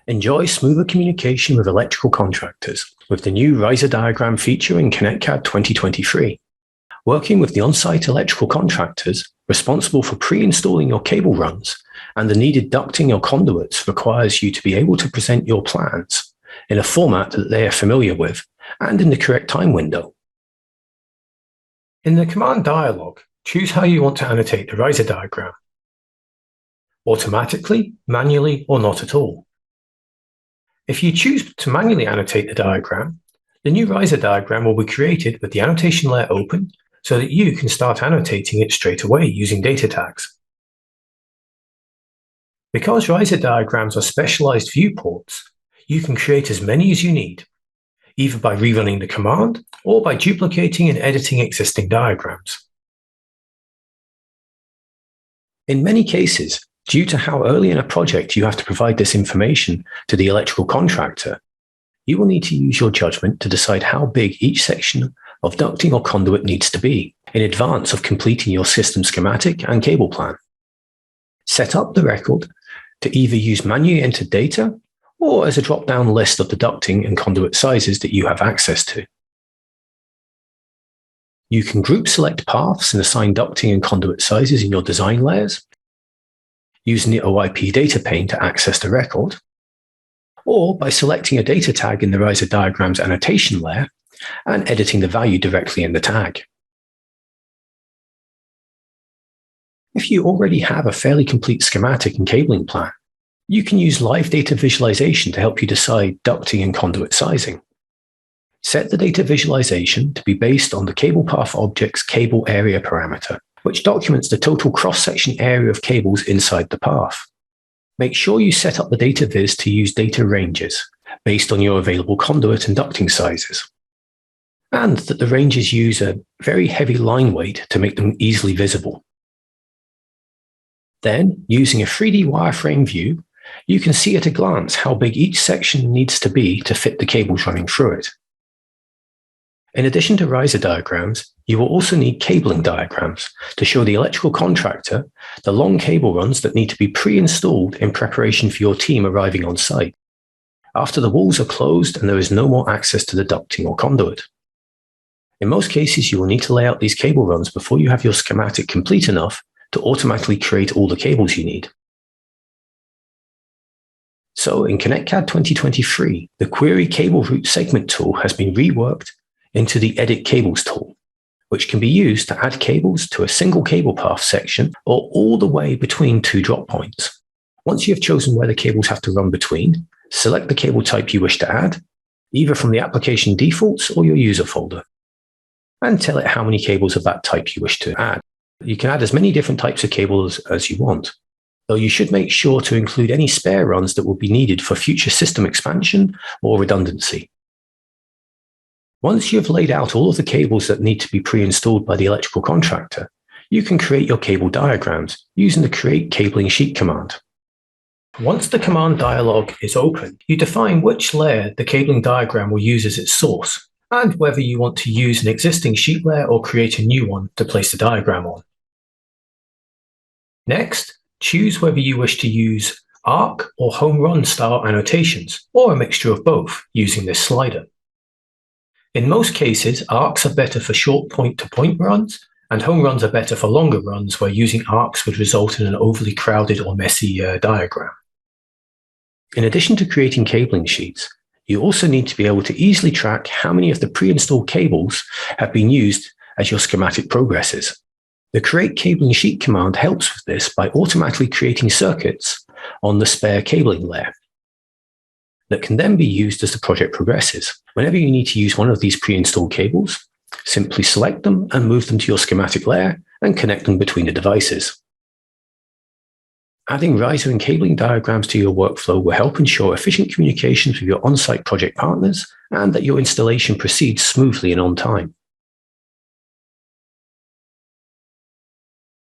Enjoy smoother communication with electrical contractors with the new riser diagram feature in ConnectCAD 2023. Working with the on-site electrical contractors responsible for pre-installing your cable runs and the needed ducting or conduits requires you to be able to present your plans in a format that they are familiar with and in the correct time window. In the command dialog, choose how you want to annotate the riser diagram. Automatically, manually, or not at all. If you choose to manually annotate the diagram, the new riser diagram will be created with the annotation layer open so that you can start annotating it straight away using data tags. Because riser diagrams are specialized viewports, you can create as many as you need, either by rerunning the command or by duplicating and editing existing diagrams. In many cases, due to how early in a project you have to provide this information to the electrical contractor, you will need to use your judgment to decide how big each section of ducting or conduit needs to be in advance of completing your system schematic and cable plan. Set up the record to either use manually entered data or as a drop-down list of the ducting and conduit sizes that you have access to. You can group select paths and assign ducting and conduit sizes in your design layers, using the OIP data pane to access the record, or by selecting a data tag in the riser diagram's annotation layer and editing the value directly in the tag. If you already have a fairly complete schematic and cabling plan, you can use live data visualization to help you decide ducting and conduit sizing. Set the data visualization to be based on the cable path object's cable area parameter, which documents the total cross-section area of cables inside the path. Make sure you set up the data viz to use data ranges based on your available conduit and ducting sizes, and that the ranges use a very heavy line weight to make them easily visible. Then, using a 3D wireframe view, you can see at a glance how big each section needs to be to fit the cables running through it. In addition to riser diagrams, you will also need cabling diagrams to show the electrical contractor the long cable runs that need to be pre-installed in preparation for your team arriving on site, after the walls are closed and there is no more access to the ducting or conduit. In most cases, you will need to lay out these cable runs before you have your schematic complete enough to automatically create all the cables you need. So in ConnectCAD 2023, the Query Cable Route Segment tool has been reworked into the Edit Cables tool, which can be used to add cables to a single cable path section or all the way between two drop points. Once you have chosen where the cables have to run between, select the cable type you wish to add, either from the application defaults or your user folder, and tell it how many cables of that type you wish to add. You can add as many different types of cables as you want, though you should make sure to include any spare runs that will be needed for future system expansion or redundancy. Once you have laid out all of the cables that need to be pre-installed by the electrical contractor, you can create your cable diagrams using the Create Cabling Sheet command. Once the command dialog is open, you define which layer the cabling diagram will use as its source, and whether you want to use an existing sheet layer or create a new one to place the diagram on. Next, choose whether you wish to use arc or home run style annotations, or a mixture of both using this slider. In most cases, arcs are better for short point-to-point runs, and home runs are better for longer runs where using arcs would result in an overly crowded or messy diagram. In addition to creating cabling sheets, you also need to be able to easily track how many of the pre-installed cables have been used as your schematic progresses. The Create Cabling Sheet command helps with this by automatically creating circuits on the spare cabling layer that can then be used as the project progresses. Whenever you need to use one of these pre-installed cables, simply select them and move them to your schematic layer and connect them between the devices. Adding riser and cabling diagrams to your workflow will help ensure efficient communications with your on-site project partners and that your installation proceeds smoothly and on time.